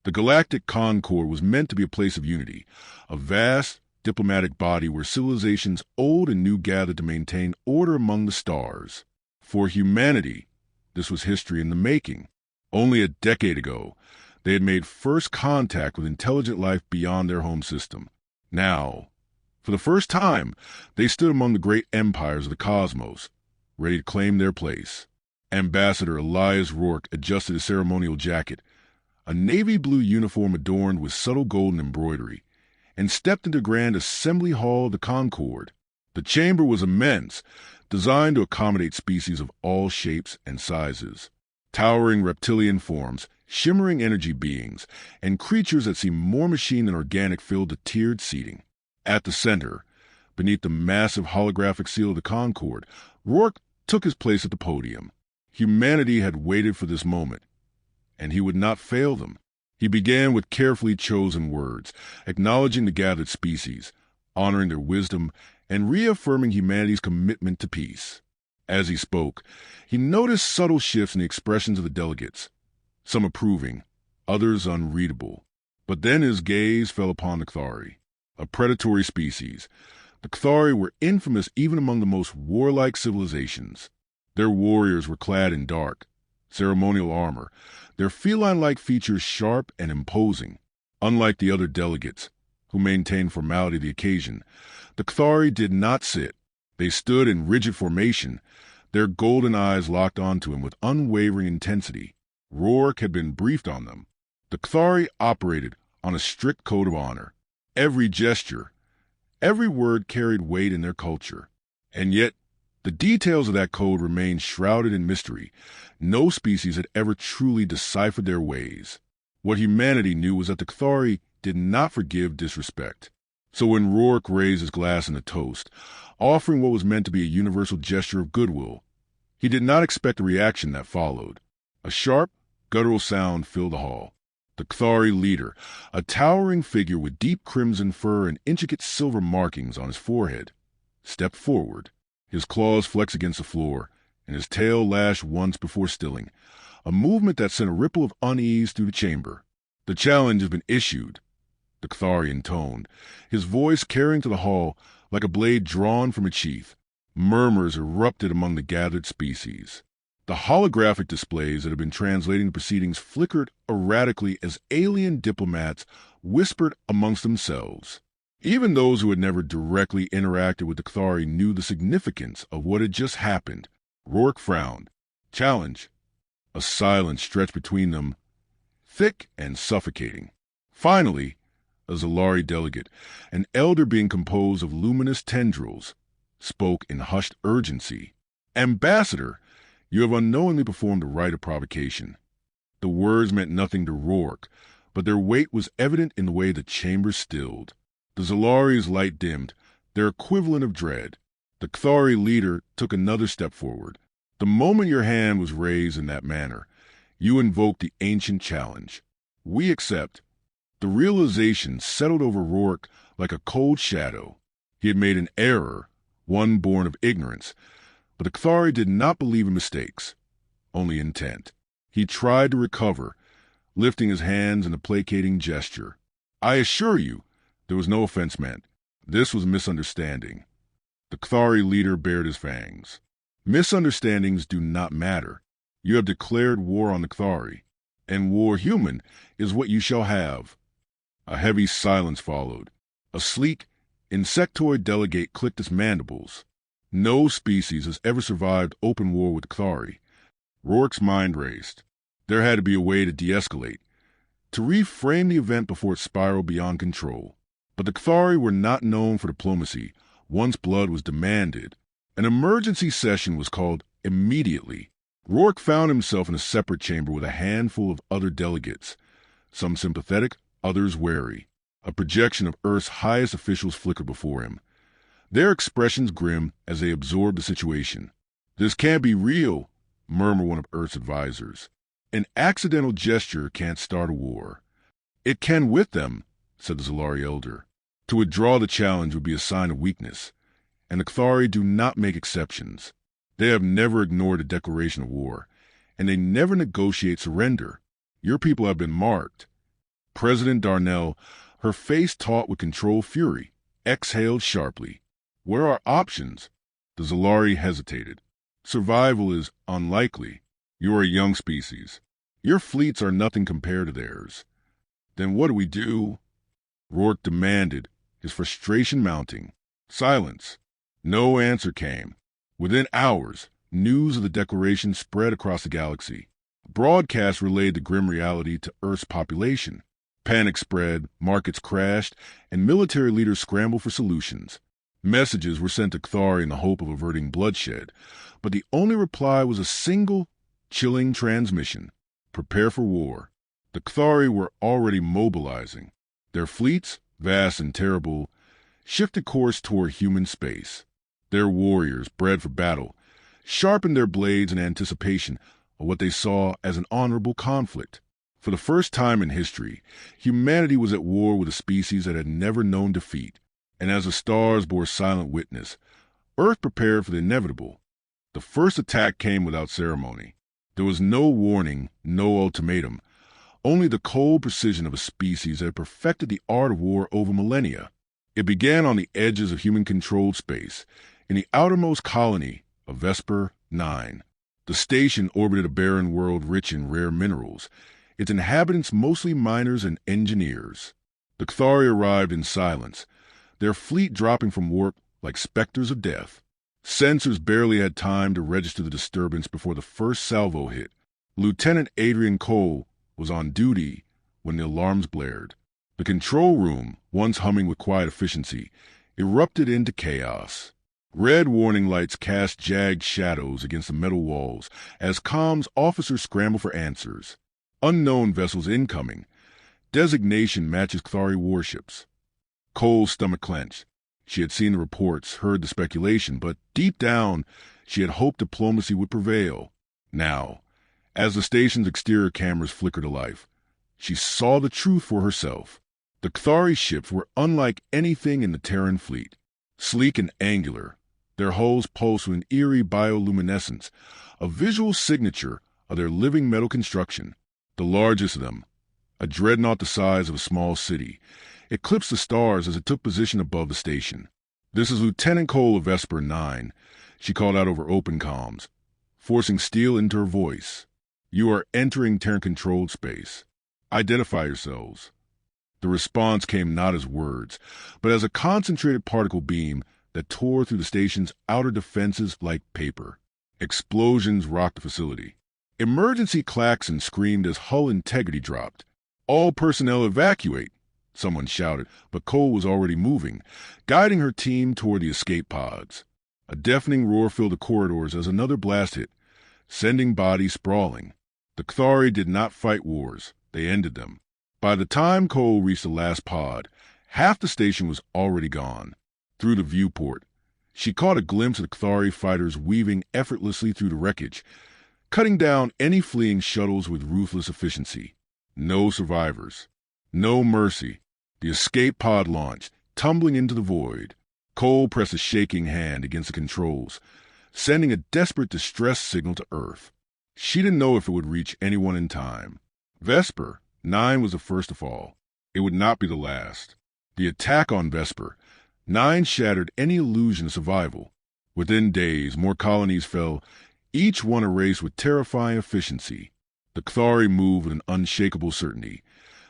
The Galactic Concord was meant to be a place of unity, a vast diplomatic body where civilizations old and new gathered to maintain order among the stars. For humanity, this was history in the making. Only a decade ago, they had made first contact with intelligent life beyond their home system. Now, for the first time, they stood among the great empires of the cosmos, ready to claim their place. Ambassador Elias Rourke adjusted his ceremonial jacket, a navy blue uniform adorned with subtle golden embroidery, and stepped into the grand assembly hall of the Concord. The chamber was immense, designed to accommodate species of all shapes and sizes. Towering reptilian forms, shimmering energy beings, and creatures that seemed more machine than organic filled the tiered seating. At the center, beneath the massive holographic seal of the Concord, Rourke took his place at the podium. Humanity had waited for this moment, and he would not fail them. He began with carefully chosen words, acknowledging the gathered species, honoring their wisdom, and reaffirming humanity's commitment to peace. As he spoke, he noticed subtle shifts in the expressions of the delegates, some approving, others unreadable. But then his gaze fell upon the Kthari, a predatory species. The Kthari were infamous even among the most warlike civilizations. Their warriors were clad in dark, ceremonial armor, their feline-like features sharp and imposing. Unlike the other delegates, who maintained formality of the occasion, the Kthari did not sit. They stood in rigid formation, their golden eyes locked onto him with unwavering intensity. Rourke had been briefed on them. The Kthari operated on a strict code of honor. Every gesture, every word carried weight in their culture. And yet, the details of that code remained shrouded in mystery. No species had ever truly deciphered their ways. What humanity knew was that the Kthari did not forgive disrespect. So when Rourke raised his glass in a toast, offering what was meant to be a universal gesture of goodwill, he did not expect the reaction that followed. A sharp, guttural sound filled the hall. The Kthari leader, a towering figure with deep crimson fur and intricate silver markings on his forehead, stepped forward. His claws flexed against the floor, and his tail lashed once before stilling, a movement that sent a ripple of unease through the chamber. "The challenge has been issued," the Kthari intoned, his voice carrying to the hall like a blade drawn from a sheath. Murmurs erupted among the gathered species. The holographic displays that had been translating the proceedings flickered erratically as alien diplomats whispered amongst themselves. Even those who had never directly interacted with the Kthari knew the significance of what had just happened. Rourke frowned. Challenge. A silence stretched between them, thick and suffocating. Finally, a Zalari delegate, an elder being composed of luminous tendrils, spoke in hushed urgency. "Ambassador, you have unknowingly performed the rite of provocation." The words meant nothing to Rourke, but their weight was evident in the way the chamber stilled. The Zalari's light dimmed, their equivalent of dread. The Kthari leader took another step forward. "The moment your hand was raised in that manner, you invoked the ancient challenge. We accept." The realization settled over Rourke like a cold shadow. He had made an error, one born of ignorance, but the Kthari did not believe in mistakes, only intent. He tried to recover, lifting his hands in a placating gesture. "I assure you, there was no offense meant. This was misunderstanding." The Kthari leader bared his fangs. "Misunderstandings do not matter. You have declared war on the Kthari, and war human is what you shall have." A heavy silence followed. A sleek, insectoid delegate clicked his mandibles. No species has ever survived open war with the Kthari. Rourke's mind raced. There had to be a way to de-escalate, to reframe the event before it spiraled beyond control. But the Kthari were not known for diplomacy. Once blood was demanded, an emergency session was called immediately. Rourke found himself in a separate chamber with a handful of other delegates, some sympathetic, others wary. A projection of Earth's highest officials flickered before him, their expressions grim as they absorbed the situation. "This can't be real," murmured one of Earth's advisors. "An accidental gesture can't start a war." "It can with them," said the Zalari elder. "To withdraw the challenge would be a sign of weakness, and the Kthari do not make exceptions. They have never ignored a declaration of war, and they never negotiate surrender. Your people have been marked, President Darnell, her face taut with controlled fury, exhaled sharply. Where are options? The Zalari hesitated. Survival is unlikely. You're a young species. Your fleets are nothing compared to theirs. Then what do we do? Rourke demanded, his frustration mounting. Silence. No answer came. Within hours, news of the declaration spread across the galaxy. Broadcasts relayed the grim reality to Earth's population. Panic spread, markets crashed, and military leaders scrambled for solutions. Messages were sent to Kthari in the hope of averting bloodshed, but the only reply was a single, chilling transmission. Prepare for war. The Kthari were already mobilizing. Their fleets, vast and terrible, shifted course toward human space. Their warriors, bred for battle, sharpened their blades in anticipation of what they saw as an honorable conflict. For the first time in history, humanity was at war with a species that had never known defeat, and as the stars bore silent witness, Earth prepared for the inevitable. The first attack came without ceremony. There was no warning, no ultimatum, only the cold precision of a species that had perfected the art of war over millennia. It began on the edges of human-controlled space, in the outermost colony of Vesper 9. The station orbited a barren world rich in rare minerals, its inhabitants mostly miners and engineers. The Kthari arrived in silence, their fleet dropping from warp like specters of death. Sensors barely had time to register the disturbance before the first salvo hit. Lieutenant Adrian Cole was on duty when the alarms blared. The control room, once humming with quiet efficiency, erupted into chaos. Red warning lights cast jagged shadows against the metal walls as comms officers scrambled for answers. Unknown vessels incoming. Designation matches Kthari warships. Cole's stomach clenched. She had seen the reports, heard the speculation, but deep down, she had hoped diplomacy would prevail. Now, as the station's exterior cameras flickered to life, she saw the truth for herself. The Kthari ships were unlike anything in the Terran fleet. Sleek and angular, their hulls pulsed with an eerie bioluminescence, a visual signature of their living metal construction. The largest of them, a dreadnought the size of a small city, eclipsed the stars as it took position above the station. "This is Lieutenant Cole of Vesper 9, she called out over open comms, forcing steel into her voice. "You are entering Terran-controlled space. Identify yourselves." The response came not as words, but as a concentrated particle beam that tore through the station's outer defenses like paper. Explosions rocked the facility. Emergency klaxons screamed as hull integrity dropped. "All personnel evacuate," someone shouted, but Cole was already moving, guiding her team toward the escape pods. A deafening roar filled the corridors as another blast hit, sending bodies sprawling. The Kthari did not fight wars, they ended them. By the time Cole reached the last pod, half the station was already gone. Through the viewport, she caught a glimpse of the Kthari fighters weaving effortlessly through the wreckage, cutting down any fleeing shuttles with ruthless efficiency. No survivors. No mercy. The escape pod launched, tumbling into the void. Cole pressed a shaking hand against the controls, sending a desperate distress signal to Earth. She didn't know if it would reach anyone in time. Vesper 9 was the first to fall. It would not be the last. The attack on Vesper 9 shattered any illusion of survival. Within days, more colonies fell, each one erased with terrifying efficiency. The Kthari moved with an unshakable certainty,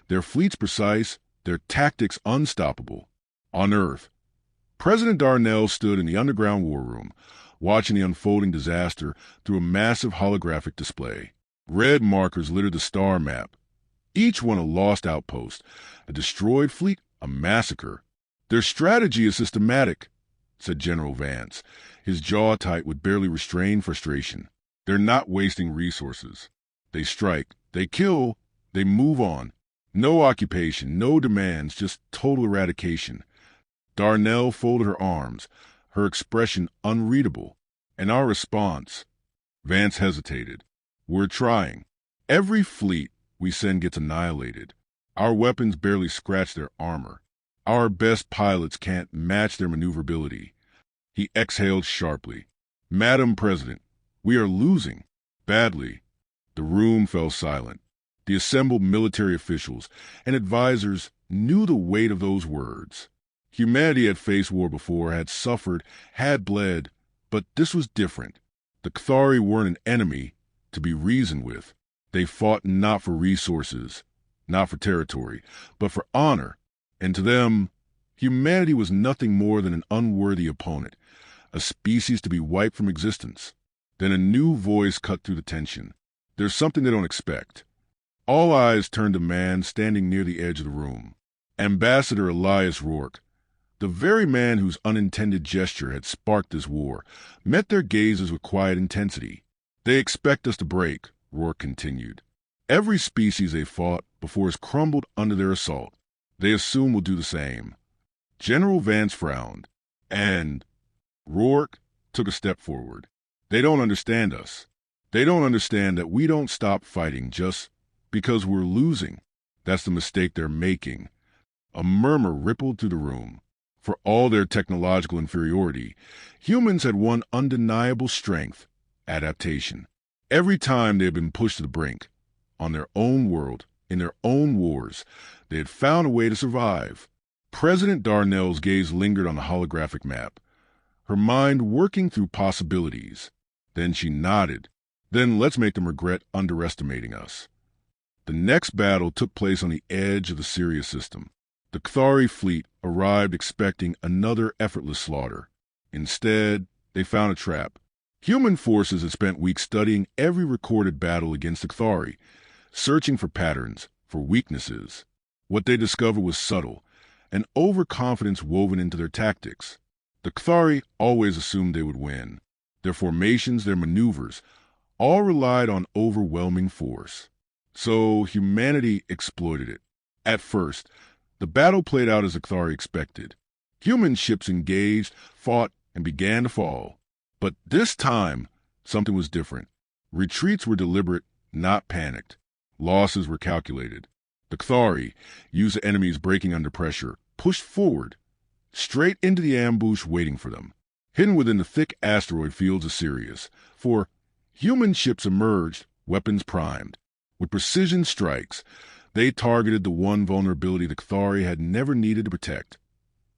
their fleets precise, their tactics unstoppable. On Earth, President Darnell stood in the underground war room, watching the unfolding disaster through a massive holographic display. Red markers littered the star map, each one a lost outpost, a destroyed fleet, a massacre. "Their strategy is systematic," said General Vance, his jaw tight with barely restrained frustration. "They're not wasting resources. They strike, they kill, they move on. No occupation, no demands, just total eradication." Darnell folded her arms, her expression unreadable. "And our response?" Vance hesitated. "We're trying. Every fleet we send gets annihilated. Our weapons barely scratch their armor. Our best pilots can't match their maneuverability." He exhaled sharply. "Madam President, we are losing. Badly." The room fell silent. The assembled military officials and advisors knew the weight of those words. Humanity had faced war before, had suffered, had bled, but this was different. The Cathari weren't an enemy to be reasoned with. They fought not for resources, not for territory, but for honor. And to them, humanity was nothing more than an unworthy opponent, a species to be wiped from existence. Then a new voice cut through the tension. There's something they don't expect. All eyes turned to a man standing near the edge of the room. Ambassador Elias Rourke, the very man whose unintended gesture had sparked this war, met their gazes with quiet intensity. They expect us to break, Rourke continued. Every species they fought before has crumbled under their assault. They assume we'll do the same. General Vance frowned, and Rourke took a step forward. They don't understand us. They don't understand that we don't stop fighting just because we're losing. That's the mistake they're making. A murmur rippled through the room. For all their technological inferiority, humans had one undeniable strength: adaptation. Every time they had been pushed to the brink, on their own world, in their own wars, they had found a way to survive. President Darnell's gaze lingered on the holographic map, her mind working through possibilities. Then she nodded. Then let's make them regret underestimating us. The next battle took place on the edge of the Sirius system. The Cathari fleet arrived expecting another effortless slaughter. Instead, they found a trap. Human forces had spent weeks studying every recorded battle against the Cathari, searching for patterns, for weaknesses. What they discovered was subtle, an overconfidence woven into their tactics. The Cathari always assumed they would win. Their formations, their maneuvers, all relied on overwhelming force. So humanity exploited it. At first, the battle played out as the Cathari expected. Human ships engaged, fought, and began to fall. But this time, something was different. Retreats were deliberate, not panicked. Losses were calculated. The Cathari, used to enemies breaking under pressure, pushed forward, straight into the ambush waiting for them, hidden within the thick asteroid fields of Sirius. For human ships emerged, weapons primed. With precision strikes, they targeted the one vulnerability the Cathari had never needed to protect: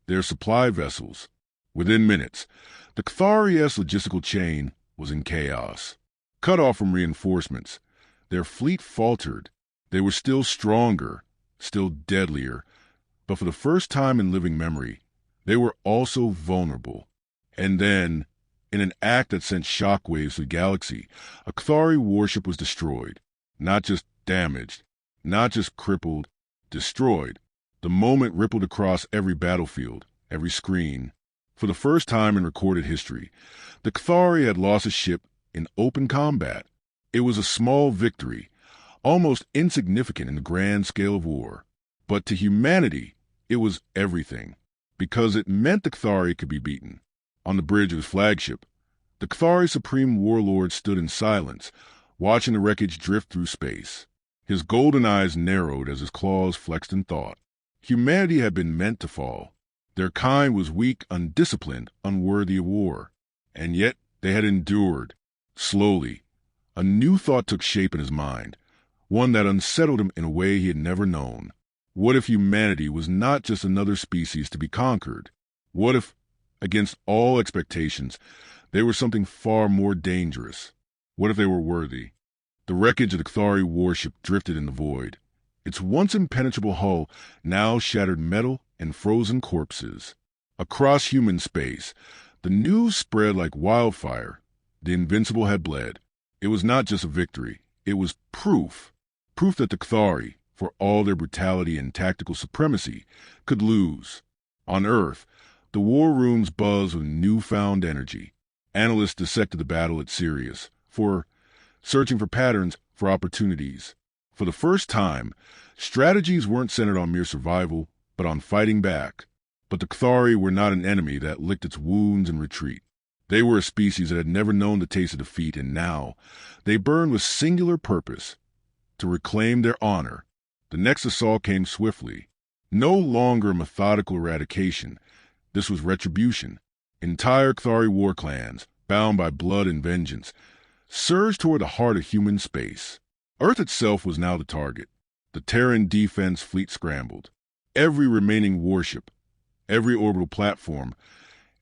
their supply vessels. Within minutes, the Cathari's logistical chain was in chaos. Cut off from reinforcements, their fleet faltered. They were still stronger, still deadlier, but for the first time in living memory, they were also vulnerable. And then, in an act that sent shockwaves through the galaxy, a Cathari warship was destroyed. Not just damaged, not just crippled, destroyed. The moment rippled across every battlefield, every screen. For the first time in recorded history, the Cathari had lost a ship in open combat. It was a small victory, almost insignificant in the grand scale of war. But to humanity, it was everything, because it meant the Cathari could be beaten. On the bridge of his flagship, the Cathari Supreme Warlord stood in silence, watching the wreckage drift through space. His golden eyes narrowed as his claws flexed in thought. Humanity had been meant to fall. Their kind was weak, undisciplined, unworthy of war. And yet they had endured. Slowly, a new thought took shape in his mind, one that unsettled him in a way he had never known. What if humanity was not just another species to be conquered? What if, against all expectations, they were something far more dangerous? What if they were worthy? The wreckage of the Cathari warship drifted in the void. Its once impenetrable hull now shattered metal and frozen corpses. Across human space, the news spread like wildfire. The invincible had bled. It was not just a victory. It was proof. Proof that the Cathari, for all their brutality and tactical supremacy, could lose. On Earth, the war rooms buzzed with newfound energy. Analysts dissected the battle at Sirius, searching for patterns, for opportunities. For the first time, strategies weren't centered on mere survival, but on fighting back. But the Cathari were not an enemy that licked its wounds in retreat. They were a species that had never known the taste of defeat, and now they burned with singular purpose: to reclaim their honor. The next assault came swiftly. No longer methodical eradication. This was retribution. Entire Cathari war clans, bound by blood and vengeance, surged toward the heart of human space. Earth itself was now the target. The Terran defense fleet scrambled. Every remaining warship, every orbital platform,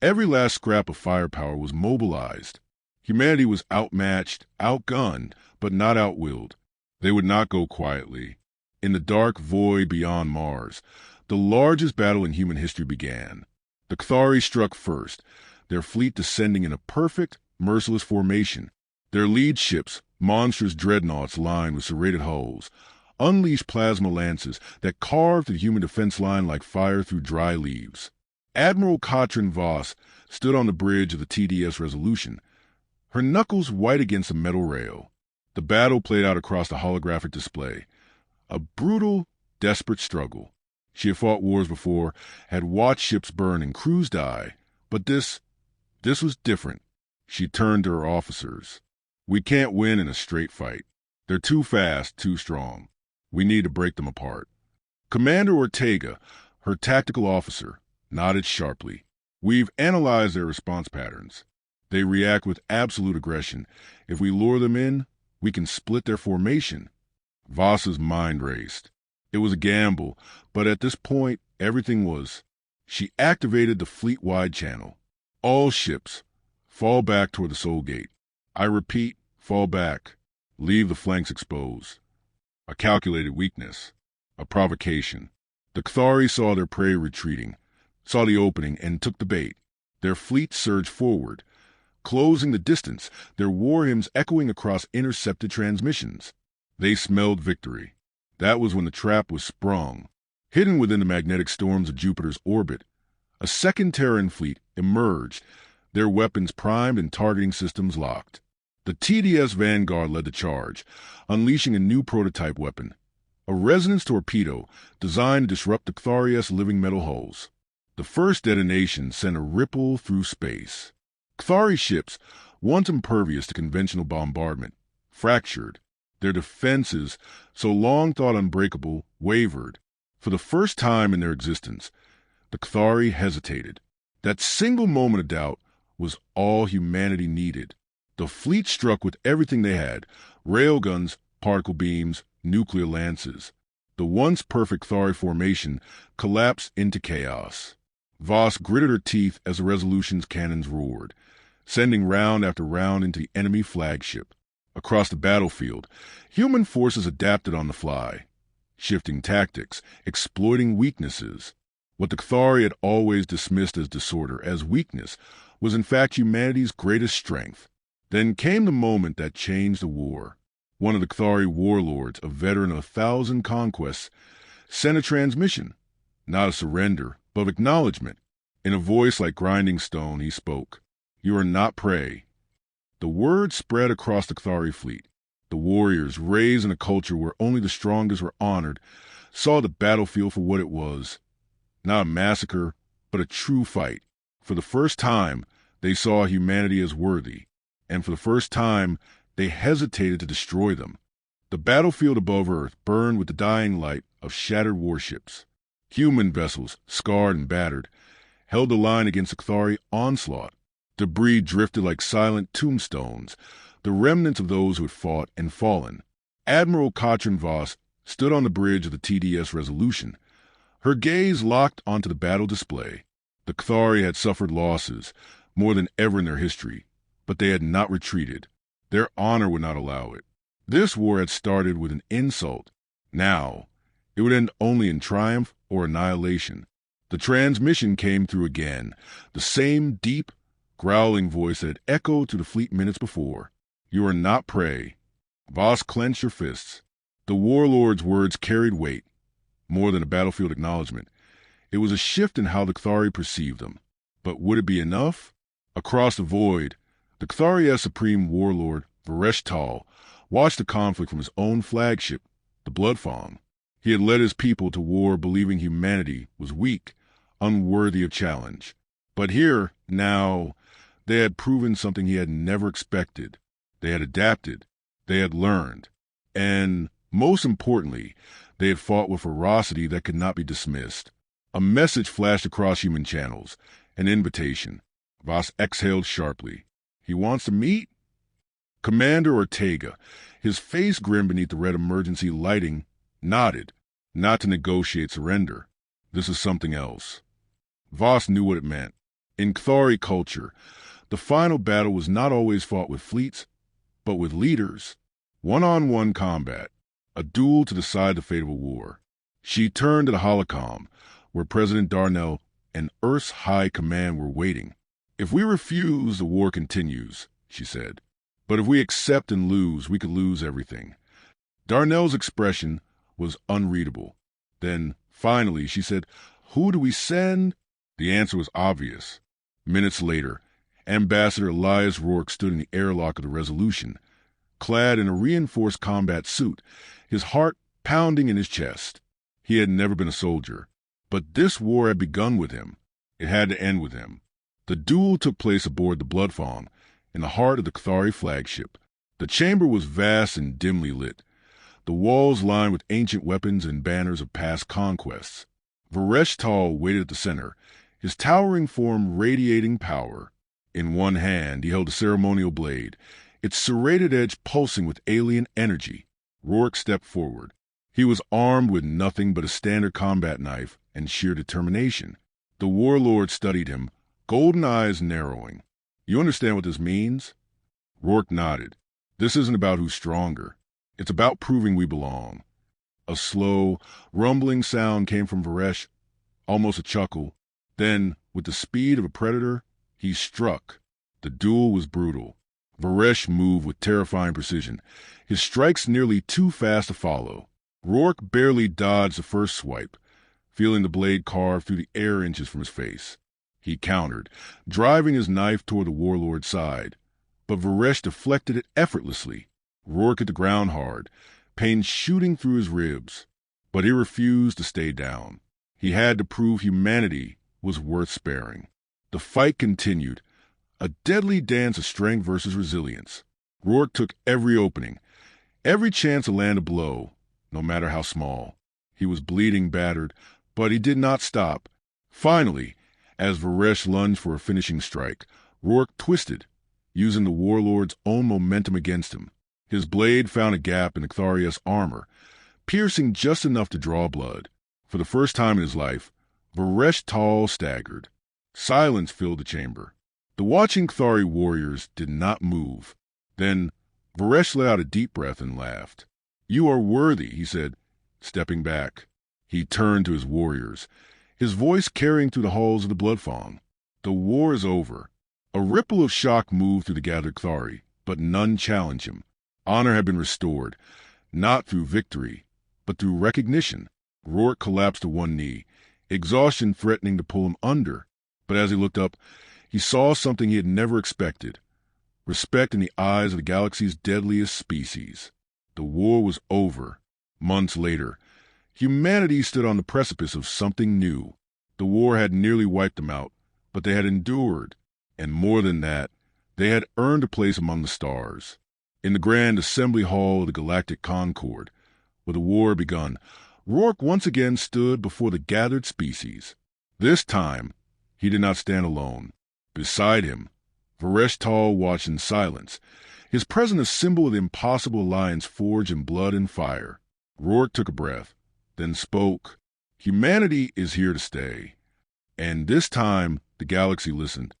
every last scrap of firepower was mobilized. Humanity was outmatched, outgunned, but not outwilled. They would not go quietly. In the dark void beyond Mars, the largest battle in human history began. The Cathari struck first, their fleet descending in a perfect, merciless formation. Their lead ships, monstrous dreadnoughts lined with serrated hulls, unleashed plasma lances that carved the human defense line like fire through dry leaves. Admiral Katrin Voss stood on the bridge of the TDS Resolution, her knuckles white against a metal rail. The battle played out across the holographic display. A brutal, desperate struggle. She had fought wars before, had watched ships burn and crews die, but this was different. She turned to her officers. We can't win in a straight fight. They're too fast, too strong. We need to break them apart. Commander Ortega, her tactical officer, nodded sharply. We've analyzed their response patterns. They react with absolute aggression. If we lure them in, we can split their formation. Voss's mind raced. It was a gamble, but at this point, everything was. She activated the fleet-wide channel. All ships, fall back toward the Soul Gate. I repeat, fall back. Leave the flanks exposed. A calculated weakness. A provocation. The Cathari saw their prey retreating, saw the opening, and took the bait. Their fleet surged forward, closing the distance, their war hymns echoing across intercepted transmissions. They smelled victory. That was when the trap was sprung. Hidden within the magnetic storms of Jupiter's orbit, a second Terran fleet emerged, their weapons primed and targeting systems locked. The TDS Vanguard led the charge, unleashing a new prototype weapon, a resonance torpedo designed to disrupt the Cathari's living metal hulls. The first detonation sent a ripple through space. Cathari ships, once impervious to conventional bombardment, fractured. Their defenses, so long thought unbreakable, wavered. For the first time in their existence, the Cathari hesitated. That single moment of doubt was all humanity needed. The fleet struck with everything they had: railguns, particle beams, nuclear lances. The once perfect Cathari formation collapsed into chaos. Voss gritted her teeth as the Resolution's cannons roared, sending round after round into the enemy flagship. Across the battlefield, human forces adapted on the fly, shifting tactics, exploiting weaknesses. What the Cathari had always dismissed as disorder, as weakness, was in fact humanity's greatest strength. Then came the moment that changed the war. One of the Cathari warlords, a veteran of 1,000 conquests, sent a transmission, not a surrender, but of acknowledgement. In a voice like grinding stone, he spoke. You are not prey. The word spread across the Cathari fleet. The warriors, raised in a culture where only the strongest were honored, saw the battlefield for what it was. Not a massacre, but a true fight. For the first time, they saw humanity as worthy, and for the first time, they hesitated to destroy them. The battlefield above Earth burned with the dying light of shattered warships. Human vessels, scarred and battered, held the line against the Cathari onslaught. Debris drifted like silent tombstones, the remnants of those who had fought and fallen. Admiral Katrin Voss stood on the bridge of the TDS Resolution, her gaze locked onto the battle display. The Cathari had suffered losses, more than ever in their history, but they had not retreated. Their honor would not allow it. This war had started with an insult. Now, it would end only in triumph or annihilation. The transmission came through again, the same deep, growling voice that had echoed to the fleet minutes before. You are not prey. Voss clenched her fists. The warlord's words carried weight, more than a battlefield acknowledgement. It was a shift in how the Cathari perceived them. But would it be enough? Across the void, the Cathari's supreme warlord, Varesh Tal, watched the conflict from his own flagship, the Bloodfang. He had led his people to war believing humanity was weak, unworthy of challenge. But here, now, they had proven something he had never expected. They had adapted. They had learned. And, most importantly, they had fought with ferocity that could not be dismissed. A message flashed across human channels, an invitation. Voss exhaled sharply. He wants to meet? Commander Ortega, his face grim beneath the red emergency lighting, nodded. Not to negotiate surrender. This is something else. Voss knew what it meant. In Cthari culture, the final battle was not always fought with fleets, but with leaders. One-on-one combat, a duel to decide the fate of a war. She turned to the holocom, where President Darnell and Earth's High Command were waiting. If we refuse, the war continues, she said. But if we accept and lose, we could lose everything. Darnell's expression was unreadable. Then, finally, she said, "Who do we send?" The answer was obvious. Minutes later, Ambassador Elias Rourke stood in the airlock of the Resolution, clad in a reinforced combat suit, his heart pounding in his chest. He had never been a soldier, but this war had begun with him. It had to end with him. The duel took place aboard the Bloodfawn, in the heart of the Cthari flagship. The chamber was vast and dimly lit, the walls lined with ancient weapons and banners of past conquests. Varesh Tal waited at the center, his towering form radiating power. In one hand, he held a ceremonial blade, its serrated edge pulsing with alien energy. Rourke stepped forward. He was armed with nothing but a standard combat knife and sheer determination. The warlord studied him, golden eyes narrowing. "You understand what this means?" Rourke nodded. "This isn't about who's stronger. It's about proving we belong." A slow, rumbling sound came from Varesh, almost a chuckle. Then, with the speed of a predator, he struck. The duel was brutal. Varesh moved with terrifying precision, his strikes nearly too fast to follow. Rourke barely dodged the first swipe, feeling the blade carve through the air inches from his face. He countered, driving his knife toward the warlord's side. But Varesh deflected it effortlessly. Rourke hit the ground hard, pain shooting through his ribs. But he refused to stay down. He had to prove humanity was worth sparing. The fight continued, a deadly dance of strength versus resilience. Rourke took every opening, every chance to land a blow, no matter how small. He was bleeding battered, but he did not stop. Finally, as Varesh lunged for a finishing strike, Rourke twisted, using the warlord's own momentum against him. His blade found a gap in the Cthari's armor, piercing just enough to draw blood. For the first time in his life, Varesh Tal staggered. Silence filled the chamber. The watching Cthari warriors did not move. Then Varesh let out a deep breath and laughed. "You are worthy," he said, stepping back. He turned to his warriors, his voice carrying through the halls of the Bloodfawn. "The war is over." A ripple of shock moved through the gathered Cthari, but none challenged him. Honor had been restored, not through victory, but through recognition. Rourke collapsed to one knee, exhaustion threatening to pull him under. But as he looked up, he saw something he had never expected. Respect in the eyes of the galaxy's deadliest species. The war was over. Months later, humanity stood on the precipice of something new. The war had nearly wiped them out, but they had endured. And more than that, they had earned a place among the stars. In the grand assembly hall of the Galactic Concord, where the war had begun, Rourke once again stood before the gathered species. This time, he did not stand alone. Beside him, Varesh Tal watched in silence, his presence a symbol of the impossible alliance forged in blood and fire. Rourke took a breath, then spoke. "Humanity is here to stay." And this time, the galaxy listened.